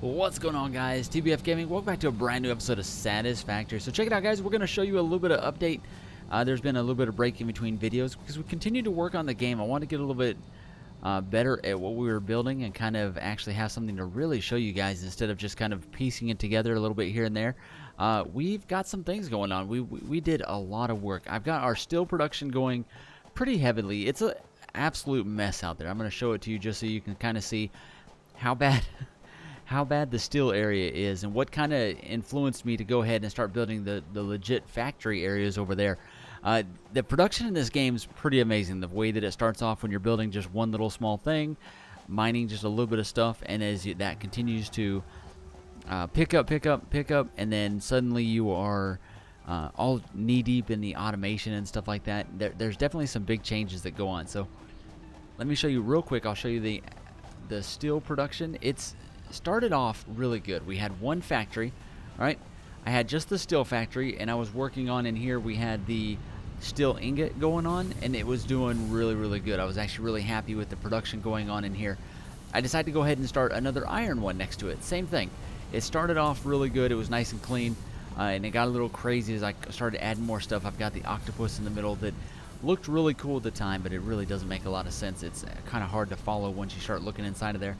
What's going on, guys? TBF Gaming. Welcome back to a brand new episode of Satisfactory. So check it out, guys. We're going to show you a little bit of update. There's been a little bit of break in between videos because we continue to work on the game. I want to get a little bit better at what we were building and kind of actually have something to really show you guys instead of just kind of piecing it together a little bit here and there. We've got some things going on. We did a lot of work. I've got our still production going pretty heavily. It's an absolute mess out there. I'm going to show it to you just so you can kind of see how bad the steel area is and what kind of influenced me to go ahead and start building the legit factory areas over there. The production in this game is pretty amazing. The way that it starts off when you're building just one little small thing, mining just a little bit of stuff, and as that continues to pick up, and then suddenly you are all knee-deep in the automation and stuff like that. There's definitely some big changes that go on. So let me show you real quick. I'll show you the steel production. It's started off really good. We had one factory, right? I had just the steel factory, and I was working on in here. We had the steel ingot going on, and it was doing really good. I was actually really happy with the production going on in here. I decided to go ahead and start another iron one next to it. Same thing. It started off really good. It was nice and clean, and it got a little crazy as I started adding more stuff. I've got the octopus in the middle that looked really cool at the time, but it really doesn't make a lot of sense. It's kind of hard to follow once you start looking inside of there.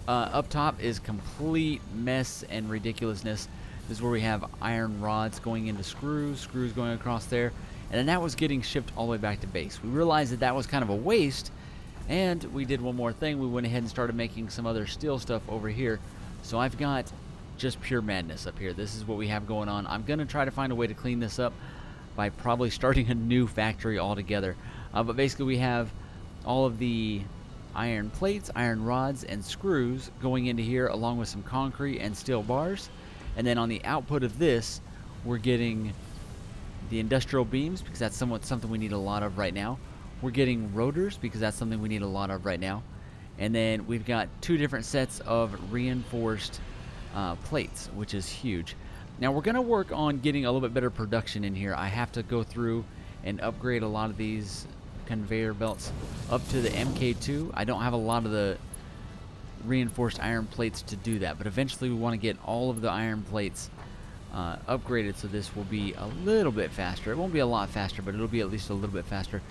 Up top is complete mess and ridiculousness. This is where we have iron rods going into screws going across there, and then that was getting shipped all the way back to base. We realized that was kind of a waste, and we did one more thing. We went ahead and started making some other steel stuff over here. So I've got just pure madness up here. This is what we have going on. I'm going to try to find a way to clean this up by probably starting a new factory altogether. But basically we have all of the iron plates, iron rods, and screws going into here, along with some concrete and steel bars. And then on the output of this, we're getting the industrial beams, because that's something we need a lot of right now. We're getting rotors, because that's something we need a lot of right now. And then we've got two different sets of reinforced plates, which is huge. Now we're going to work on getting a little bit better production in here. I have to go through and upgrade a lot of these conveyor belts up to the MK2. I don't have a lot of the reinforced iron plates to do that, but eventually we want to get all of the iron plates upgraded, so this will be a little bit faster. It won't be a lot faster, but it'll be at least a little bit faster.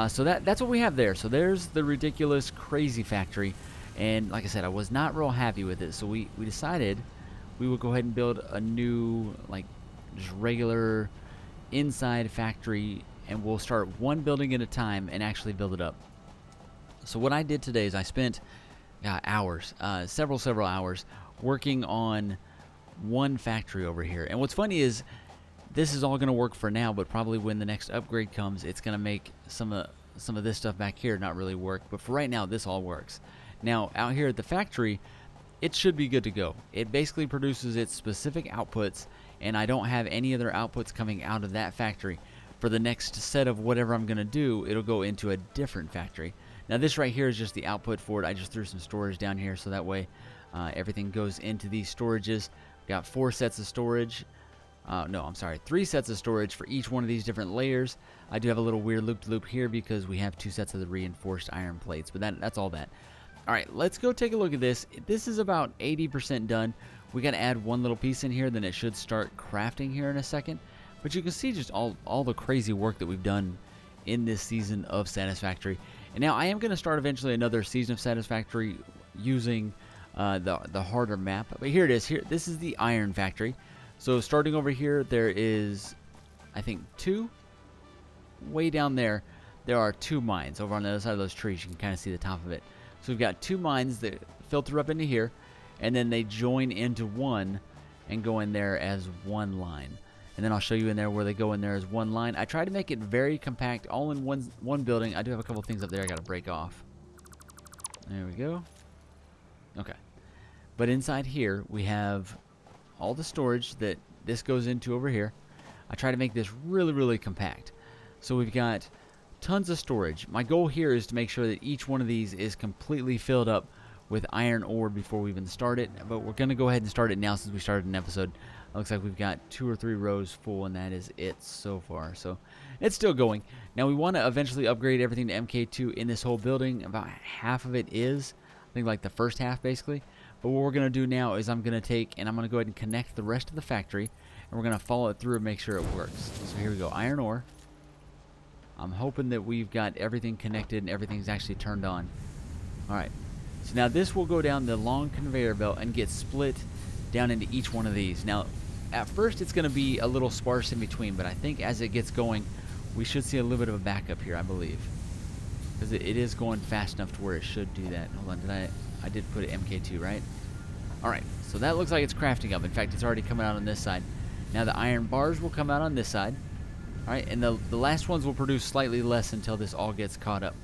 So that's what we have there. So there's the ridiculous crazy factory, and like I said, I was not real happy with it, so we decided we would go ahead and build a new, like, just regular inside factory, and we'll start one building at a time and actually build it up. So what I did today is I spent hours, several hours working on one factory over here. And what's funny is this is all going to work for now, but probably when the next upgrade comes, it's going to make some of this stuff back here not really work. But for right now, this all works. Now out here at the factory, it should be good to go. It basically produces its specific outputs, and I don't have any other outputs coming out of that factory. For the next set of whatever I'm going to do, it'll go into a different factory. Now this right here is just the output for it. I just threw some storage down here so that way everything goes into these storages. Got 4 sets of storage. No, I'm sorry, 3 sets of storage for each one of these different layers. I do have a little weird loop-to-loop here because we have 2 sets of the reinforced iron plates, but that's all that. Alright, let's go take a look at this. This is about 80% done. We got to add one little piece in here, then it should start crafting here in a second. But you can see just all the crazy work that we've done in this season of Satisfactory. And now I am going to start eventually another season of Satisfactory using the harder map. But here it is. Here, this is the iron factory. So starting over here, there is, I think, 2. Way down there, there are 2 mines. Over on the other side of those trees, you can kind of see the top of it. So we've got 2 mines that filter up into here, and then they join into one and go in there as one line. And then I'll show you in there where they go in there as one line. I try to make it very compact, all in one building. I do have a couple things up there I got to break off. There we go. Okay. But inside here, we have all the storage that this goes into over here. I try to make this really compact. So we've got tons of storage. My goal here is to make sure that each one of these is completely filled up with iron ore before we even start it, but we're going to go ahead and start it now since we started an episode. It looks like we've got 2 or 3 rows full, and that is it so far. So it's still going. Now we want to eventually upgrade everything to MK2 in this whole building. About half of it is, I think, like the first half basically. But what we're going to do now is I'm going to take and I'm going to go ahead and connect the rest of the factory, and we're going to follow it through and make sure it works. So here we go, iron ore. I'm hoping that we've got everything connected and everything's actually turned on. Alright, so now this will go down the long conveyor belt and get split down into each one of these. Now, at first it's going to be a little sparse in between, but I think as it gets going, we should see a little bit of a backup here, I believe. Because it is going fast enough to where it should do that. Hold on, I did put it MK2, right? Alright, so that looks like it's crafting up. In fact, it's already coming out on this side. Now the iron bars will come out on this side. Alright, and the last ones will produce slightly less until this all gets caught up.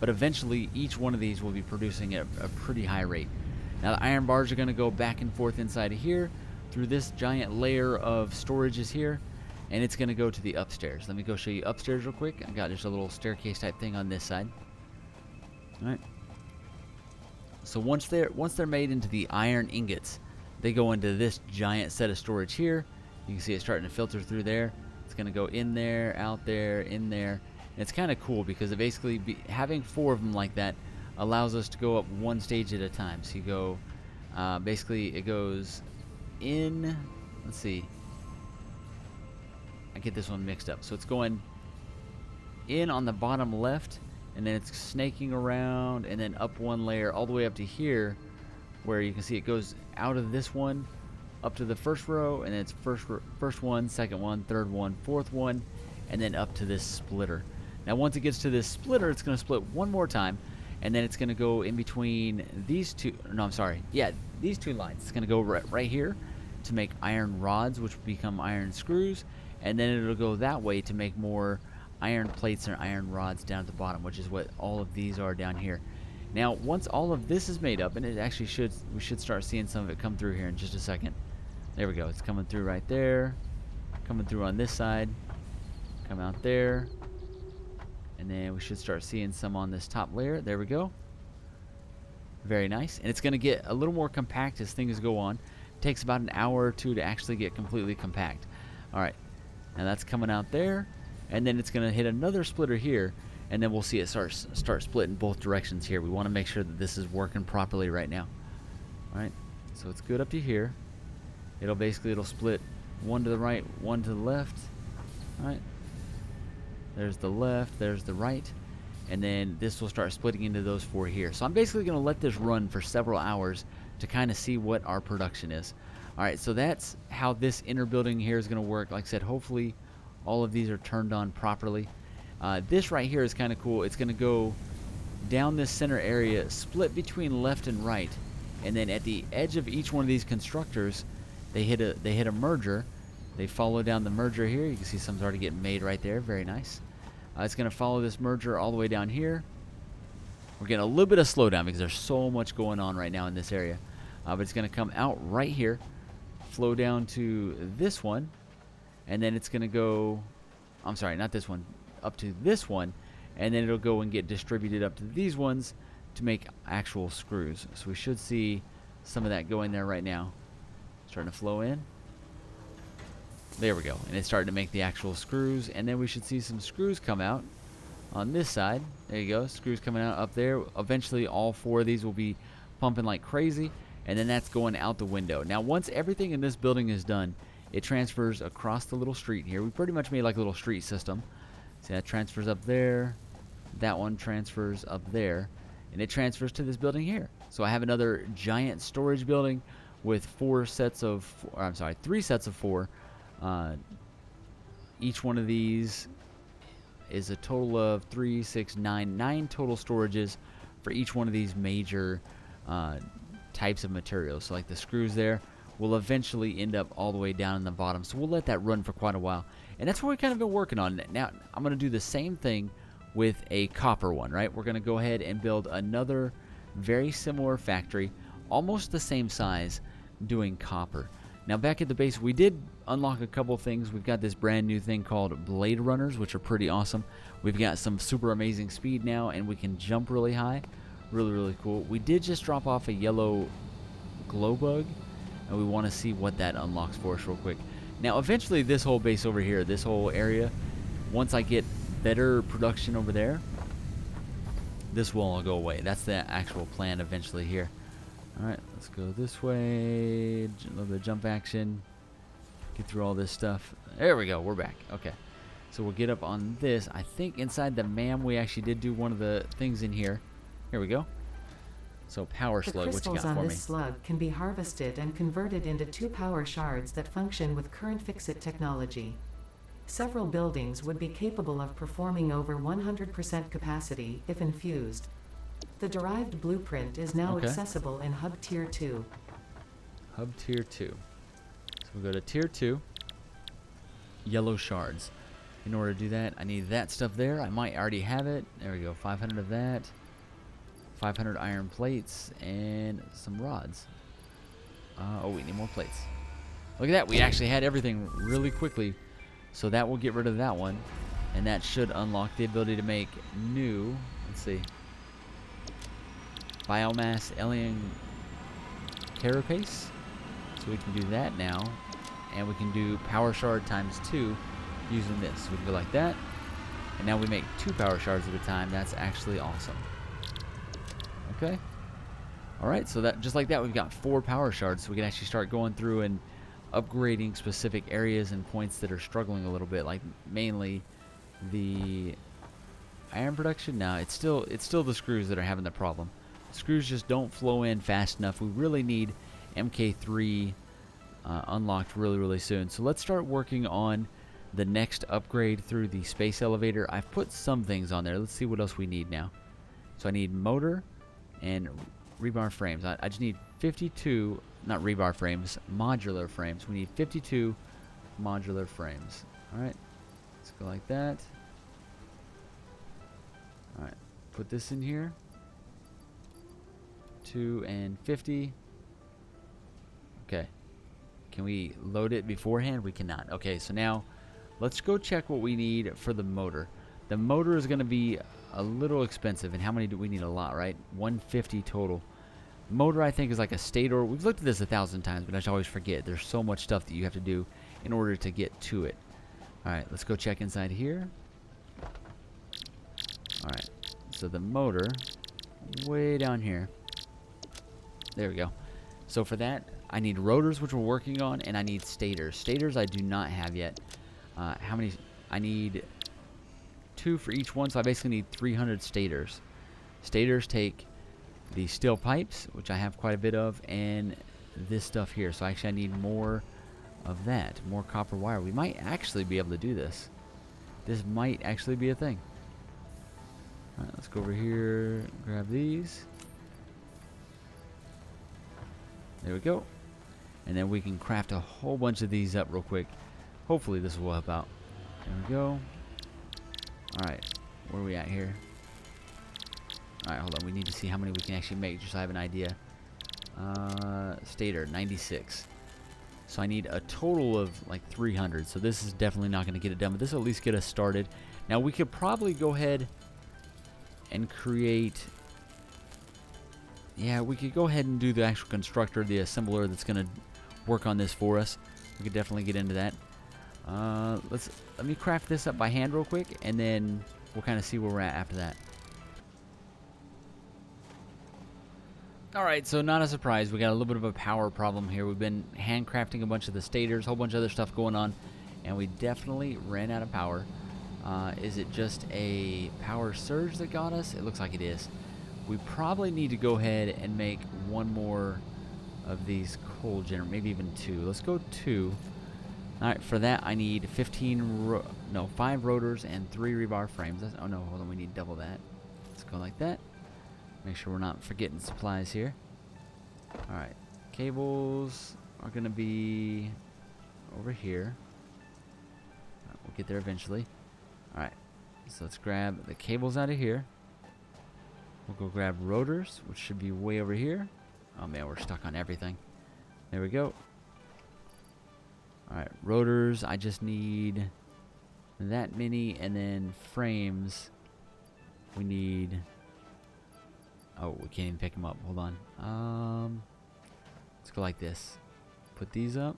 But eventually, each one of these will be producing at a pretty high rate. Now the iron bars are going to go back and forth inside of here, through this giant layer of storages here, and it's going to go to the upstairs. Let me go show you upstairs real quick. I got just a little staircase type thing on this side. Alright. So once they're made into the iron ingots, they go into this giant set of storage here. You can see it starting to filter through there. It's going to go in there, out there, in there. And it's kind of cool because it basically having 4 of them like that allows us to go up one stage at a time. So you go, basically it goes in, let's see. I get this one mixed up. So it's going in on the bottom left, and then it's snaking around and then up one layer all the way up to here, where you can see it goes out of this one up to the first row, and then it's first one, second one, third one, fourth one, and then up to this splitter. Now once it gets to this splitter, it's going to split one more time, and then it's going to go in between these two, no, I'm sorry, yeah, these two lines. It's going to go right here to make iron rods, which become iron screws, and then it'll go that way to make more iron plates and iron rods down at the bottom, which is what all of these are down here. Now once all of this is made up, and it actually we should start seeing some of it come through here in just a second. There we go, it's coming through right there, coming through on this side, come out there, and then we should start seeing some on this top layer. There we go. Very nice. And it's going to get a little more compact as things go on. It takes about an hour or two to actually get completely compact. Alright, now that's coming out there, and then it's going to hit another splitter here, and then we'll see it start splitting both directions here. We want to make sure that this is working properly right now. Alright, so it's good up to here. It'll split one to the right, one to the left. Alright, there's the left, there's the right, and then this will start splitting into those 4 here. So I'm basically going to let this run for several hours to kind of see what our production is. Alright, so that's how this inner building here is going to work. Like I said, hopefully all of these are turned on properly. This right here is kind of cool. It's going to go down this center area, split between left and right, and then at the edge of each one of these constructors, they hit a merger. They follow down the merger here. You can see some's already getting made right there. Very nice. It's going to follow this merger all the way down here. We're getting a little bit of slowdown because there's so much going on right now in this area. But it's going to come out right here, flow down to this one, and then it's going to go, I'm sorry, not this one, up to this one, and then it'll go and get distributed up to these ones to make actual screws. So we should see some of that going there right now. Starting to flow in. There we go, and it's starting to make the actual screws, and then we should see some screws come out on this side. There you go, screws coming out up there. Eventually all 4 of these will be pumping like crazy, and then that's going out the window. Now once everything in this building is done, it transfers across the little street here. We pretty much made like a little street system. See, that transfers up there, that one transfers up there, and it transfers to this building here. So I have another giant storage building with 3 sets of 4. Each one of these is a total of 3, 6, 9 total storages for each one of these major types of materials. So like the screws there will eventually end up all the way down in the bottom. So we'll let that run for quite a while. And that's what we've kind of been working on. Now I'm going to do the same thing with a copper one, right? We're going to go ahead and build another very similar factory, almost the same size, doing copper. Now back at the base, we did unlock a couple things. We've got this brand new thing called Blade Runners, which are pretty awesome. We've got some super amazing speed now, and we can jump really high. Really, really cool. We did just drop off a yellow glow bug, and we want to see what that unlocks for us real quick. Now eventually this whole base over here, this whole area, once I get better production over there, this will all go away. That's the actual plan eventually here. Alright, let's go this way. A little bit of jump action. Get through all this stuff. There we go. We're back. Okay. So we'll get up on this. I think inside the MAM we actually did do one of the things in here. Here we go. So power slug, what you got for me? The crystals on this slug can be harvested and converted into 2 power shards that function with current FICSIT technology. Several buildings would be capable of performing over 100% capacity if infused. The derived blueprint is now accessible in Hub Tier 2. Hub Tier 2. So we'll go to Tier 2. Yellow shards. In order to do that, I need that stuff there. I might already have it. There we go. 500 of that. 500 iron plates and some rods. Oh, we need more plates. Look at that. We actually had everything really quickly. So that will get rid of that one. And that should unlock the ability to make new, let's see, biomass alien carapace. So we can do that now. And we can do power shard times 2 using this. So we can go like that. And now we make 2 power shards at a time. That's actually awesome. Okay. Alright, so that just like that, we've got 4 power shards. So we can actually start going through and upgrading specific areas and points that are struggling a little bit. Like mainly the iron production. No, it's still the screws that are having the problem. Screws just don't flow in fast enough. We really need MK3 unlocked really soon. So let's start working on the next upgrade through the space elevator. I've put some things on there. Let's see what else we need now. So I need motor and rebar frames. I just need 52, not rebar frames, modular frames. We need 52 modular frames. Alright, let's go like that. Alright, put this in here. 2 and 50. Okay. Can we load it beforehand? We cannot. Okay, so now let's go check what we need for the motor. The motor is going to be a little expensive. And how many do we need? A lot, right? 150 total. Motor, I think, is like a stator. We've looked at this 1,000 times, but I just always forget. There's so much stuff that you have to do in order to get to it. Alright, let's go check inside here. Alright, so the motor, way down here. There we go. So for that, I need rotors, which we're working on, and I need stators. Stators I do not have yet. How many? I need 2 for each one, so I basically need 300 stators. Stators take the steel pipes, which I have quite a bit of, and this stuff here. So actually I need more of that, more copper wire. We might actually be able to do this. This might actually be a thing. Alright, let's go over here, grab these. There we go. And then we can craft a whole bunch of these up real quick. Hopefully this will help out. There we go. Alright, where are we at here? Alright, hold on. We need to see how many we can actually make, just so I have an idea. Stator, 96. So I need a total of like 300. So this is definitely not going to get it done, but this will at least get us started. Now we could probably go ahead and create... Yeah, we could go ahead and do the actual constructor, the assembler that's going to work on this for us. We could definitely get into that. Let me craft this up by hand real quick, and then we'll kind of see where we're at after that. Alright, so not a surprise, we got a little bit of a power problem here. We've been handcrafting a bunch of the stators, a whole bunch of other stuff going on, and we definitely ran out of power. Is it just a power surge that got us? It looks like it is. We probably need to go ahead and make one more of these coal generators, maybe even 2. Let's go 2. Alright, for that I need 5 rotors and 3 rebar frames. Oh no, hold on, we need double that. Let's go like that. Make sure we're not forgetting supplies here. Alright, cables are going to be over here. Right, we'll get there eventually. Alright, so let's grab the cables out of here. We'll go grab rotors, which should be way over here. Oh man, we're stuck on everything. There we go. Alright, rotors, I just need that many, and then frames, we need... Oh, we can't even pick them up. Hold on. Let's go like this. Put these up.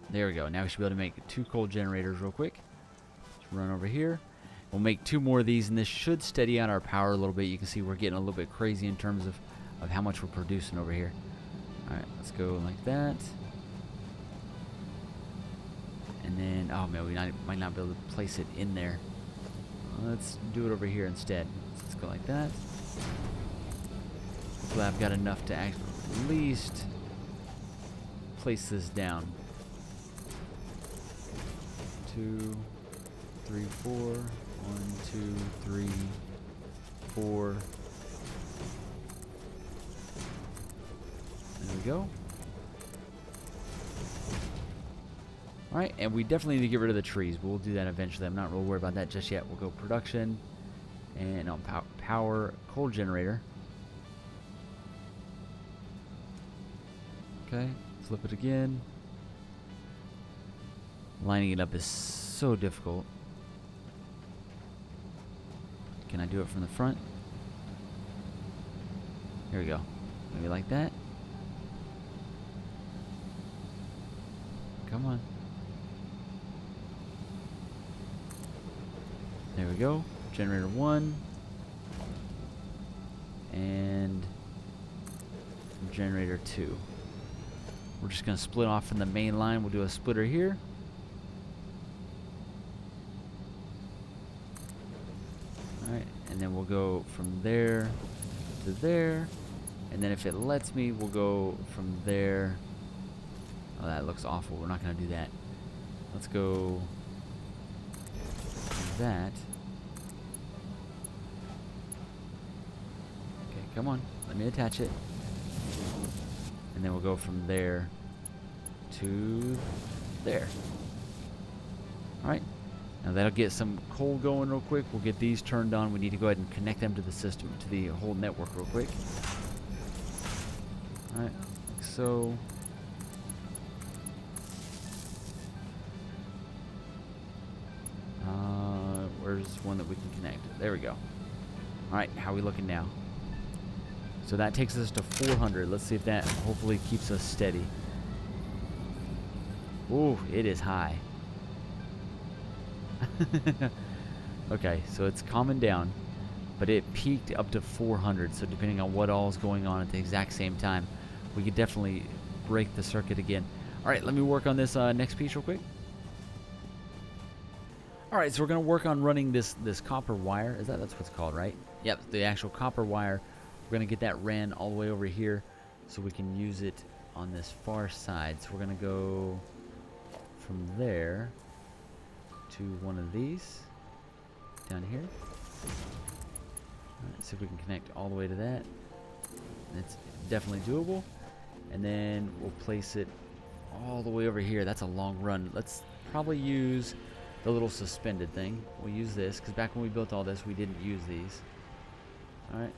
There we go. Now we should be able to make 2 coal generators real quick. Let's run over here. We'll make 2 more of these, and this should steady out our power a little bit. You can see we're getting a little bit crazy in terms of how much we're producing over here. Alright, let's go like that. And then, oh man, we might not be able to place it in there. Let's do it over here instead. Let's go like that. Hopefully I've got enough to at least place this down. 2, 3, 4. 1, 2, 3, 4. There we go. Alright, and we definitely need to get rid of the trees, but we'll do that eventually. I'm not real worried about that just yet. We'll go production, and on power coal generator. Okay, flip it again. Lining it up is so difficult. Can I do it from the front? Here we go. Maybe like that. Come on. There we go. Generator 1. And generator 2. We're just going to split off from the main line. We'll do a splitter here. Alright, and then we'll go from there to there. And then if it lets me, we'll go from there. Oh, that looks awful. We're not going to do that. Let's go that. Okay, come on. Let me attach it. And then we'll go from there to there. Alright. Now that'll get some coal going real quick. We'll get these turned on. We need to go ahead and connect them to the system, to the whole network real quick. Alright, like so. Where's one that we can connect? There we go. Alright, how are we looking now? So that takes us to 400. Let's see if that hopefully keeps us steady. Ooh, it is high. Okay, so it's calming down, but it peaked up to 400. So depending on what all is going on at the exact same time, we could definitely break the circuit again. Alright, let me work on this next piece real quick. Alright, so we're going to work on running this copper wire. That's what it's called, right? Yep, the actual copper wire. We're going to get that ran all the way over here so we can use it on this far side. So we're going to go from there to one of these down here. Alright, see if we can connect all the way to that. It's definitely doable. And then we'll place it all the way over here. That's a long run. Let's probably use the little suspended thing. We'll use this because back when we built all this, we didn't use these. Alright.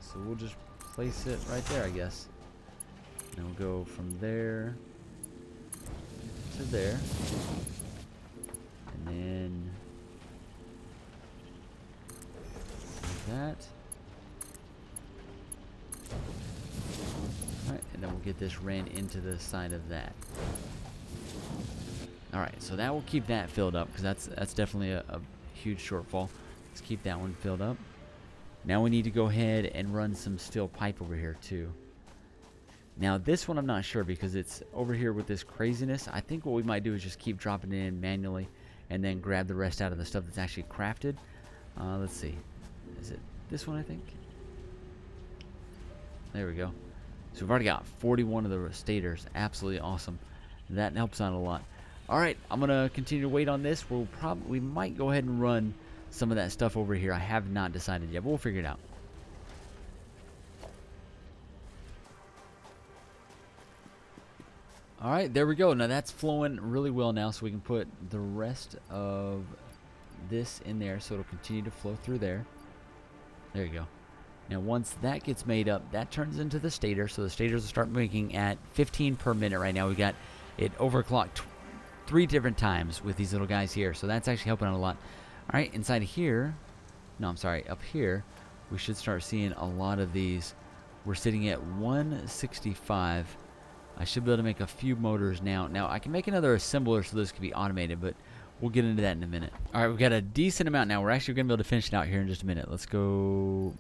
So we'll just place it right there, I guess. And we'll go from there to there. And then like that. Alright, and then we'll get this ran into the side of that. Alright, so that will keep that filled up because that's definitely a huge shortfall. Let's keep that one filled up. Now we need to go ahead and run some steel pipe over here too. Now this one I'm not sure because it's over here with this craziness. I think what we might do is just keep dropping it in manually and then grab the rest out of the stuff that's actually crafted. Let's see. Is it this one, I think? There we go. So we've already got 41 of the stators. Absolutely awesome. That helps out a lot. Alright, I'm going to continue to wait on this. We might go ahead and run some of that stuff over here. I have not decided yet, but we'll figure it out. Alright, there we go. Now that's flowing really well now, so we can put the rest of this in there so it'll continue to flow through there. There you go. Now once that gets made up, that turns into the stator, so the stators will start making at 15 per minute right now. We got it overclocked 3 different times with these little guys here, so that's actually helping out a lot. Alright, inside here, no, I'm sorry, up here, we should start seeing a lot of these. We're sitting at 165. I should be able to make a few motors now. Now, I can make another assembler so this can be automated, but we'll get into that in a minute. All right, we've got a decent amount now. We're actually going to be able to finish it out here in just a minute. Let's go.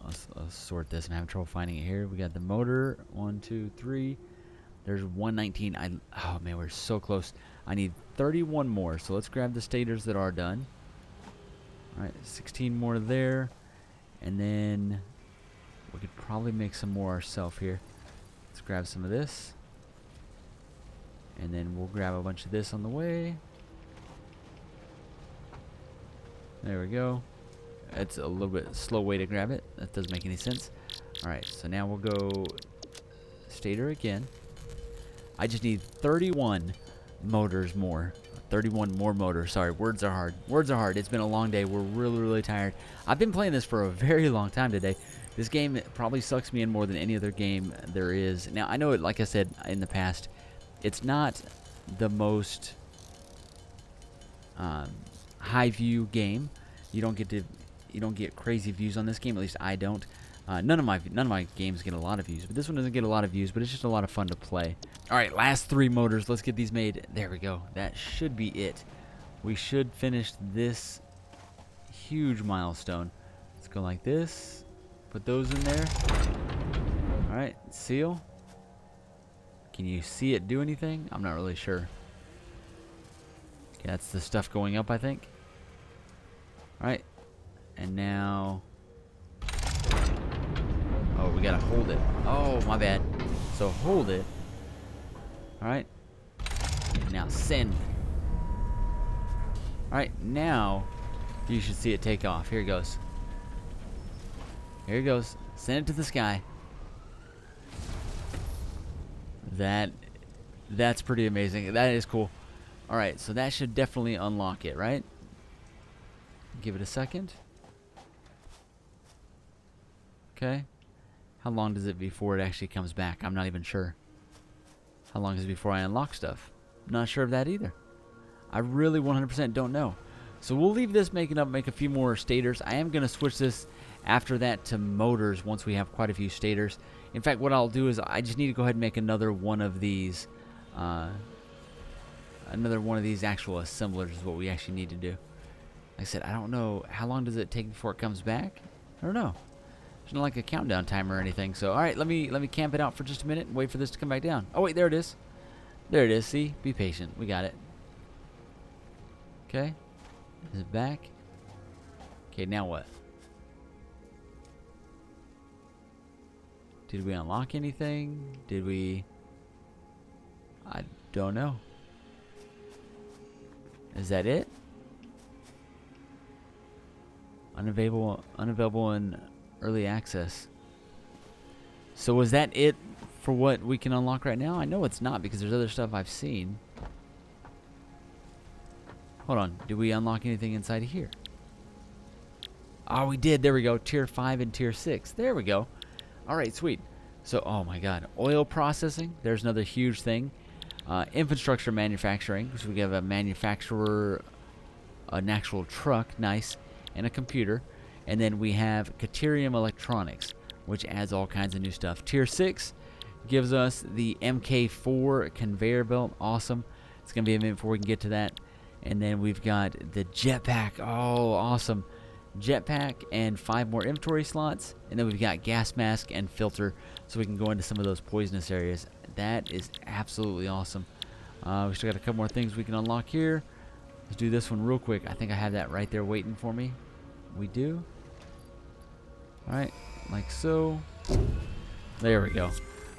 Let's sort this. I'm having trouble finding it here. We got the motor. 1, 2, 3. There's 119. Oh, man, we're so close. I need 31 more. So let's grab the stators that are done. All right, 16 more there. And then we could probably make some more ourselves here. Let's grab some of this. And then we'll grab a bunch of this on the way. There we go. That's a little bit slow way to grab it. That doesn't make any sense. Alright, so now we'll go stator again. I just need 31 motors more. 31 more motors. Sorry, words are hard. Words are hard. It's been a long day. We're really, really tired. I've been playing this for a very long time today. This game probably sucks me in more than any other game there is. Now, I know it, like I said in the past, it's not the most high view game. You don't get crazy views on this game. At least I don't. None of my games get a lot of views, but this one doesn't get a lot of views. But it's just a lot of fun to play. All right, last 3 motors. Let's get these made. There we go. That should be it. We should finish this huge milestone. Let's go like this. Put those in there. All right, seal. Can you see it do anything? I'm not really sure. Okay, that's the stuff going up, I think. All right, and now. Oh, we gotta hold it. Oh, my bad. So hold it. All right. Now send. All right, now you should see it take off. Here it goes. Here it goes. Send it to the sky. That's pretty amazing. That is cool. All right, so that should definitely unlock it, right? Give it a second. Okay. How long does it before it actually comes back? I'm not even sure. How long is it before I unlock stuff? Not sure of that either. I really 100% don't know. So we'll leave this make a few more stators. I am going to switch this after that to motors once we have quite a few stators. In fact, what I'll do is I just need to go ahead and make another one of these actual assemblers is what we actually need to do. Like I said, I don't know how long does it take before it comes back. I don't know. There's not like a countdown timer or anything. So all right, let me camp it out for just a minute and wait for this to come back down. Oh wait, there it is. There it is. See, be patient. We got it. Okay, is it back? Okay, now what? Did we unlock anything? Did we? I don't know. Is that it? Unavailable in early access. So was that it for what we can unlock right now? I know it's not because there's other stuff I've seen. Hold on. Did we unlock anything inside of here? Oh, we did. There we go. Tier 5 and Tier 6. There we go. All right, sweet. So, oh my God. Oil processing. There's another huge thing. Infrastructure manufacturing. So we have a manufacturer, an actual truck. Nice. And a computer. And then we have Caterium Electronics, which adds all kinds of new stuff. Tier 6 gives us the MK4 conveyor belt. Awesome. It's going to be a minute before we can get to that. And then we've got the jetpack. Oh, awesome. Jetpack and 5 more inventory slots. And then we've got gas mask and filter so we can go into some of those poisonous areas. That is absolutely awesome. We still got a couple more things we can unlock here. Let's do this one real quick. I think I have that right there waiting for me. We do. Alright, like so. There we go.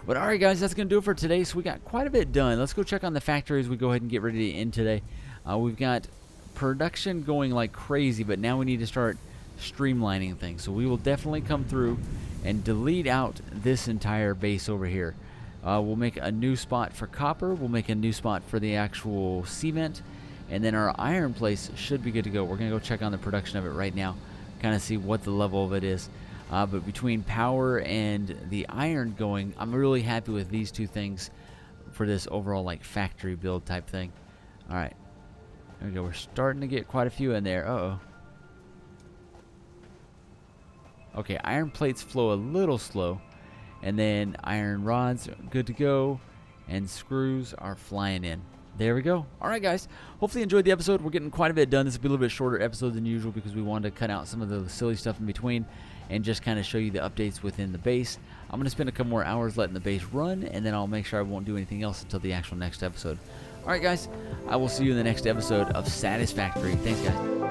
But alright guys, that's going to do it for today. So we got quite a bit done. Let's go check on the factory as we go ahead and get ready to end today. We've got production going like crazy, but now we need to start streamlining things. So we will definitely come through and delete out this entire base over here. We'll make a new spot for copper. We'll make a new spot for the actual cement. And then our iron place should be good to go. We're going to go check on the production of it right now, kind of see what the level of it is. But between power and the iron going, I'm really happy with these two things for this overall like factory build type thing. All right. There we go. We're starting to get quite a few in there. Uh-oh. Okay, iron plates flow a little slow. And then iron rods are good to go. And screws are flying in. There we go. All right, guys. Hopefully you enjoyed the episode. We're getting quite a bit done. This will be a little bit shorter episode than usual because we wanted to cut out some of the silly stuff in between and just kind of show you the updates within the base. I'm going to spend a couple more hours letting the base run, and then I'll make sure I won't do anything else until the actual next episode. All right, guys. I will see you in the next episode of Satisfactory. Thanks, guys.